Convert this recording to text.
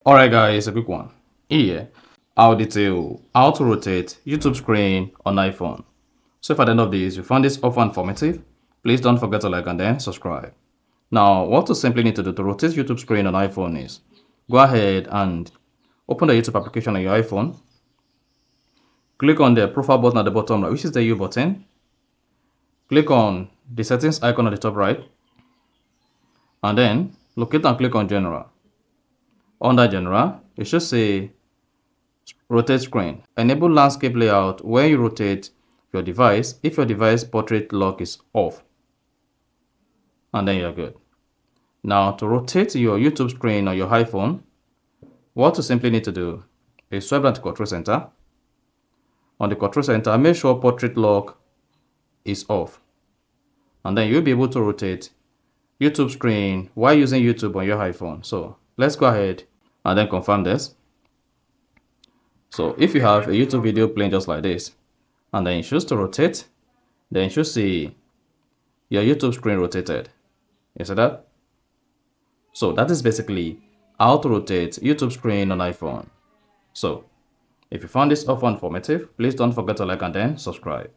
Alright guys, a quick one. Here, I'll detail how to rotate YouTube screen on iPhone. So if at the end of this you found this offer informative, please don't forget to like and then subscribe. Now, what you simply need to do to rotate YouTube screen on iPhone is, go ahead and open the YouTube application on your iPhone. Click on the profile button at the bottom right, which is the U button. Click on the settings icon at the top right. And then locate and click on General. Under General, it should say Rotate Screen. Enable landscape layout where you rotate your device if your device portrait lock is off. And then you're good. Now, to rotate your YouTube screen on your iPhone, what you simply need to do is swipe down to Control Center. On the Control Center, make sure portrait lock is off. And then you'll be able to rotate YouTube screen while using YouTube on your iPhone. So let's go ahead and then confirm this. So if you have a YouTube video playing just like this, and then you choose to rotate, then you should see your YouTube screen rotated. You see that? So that is basically how to rotate YouTube screen on iPhone. So if you found this offer informative, please don't forget to like and then subscribe.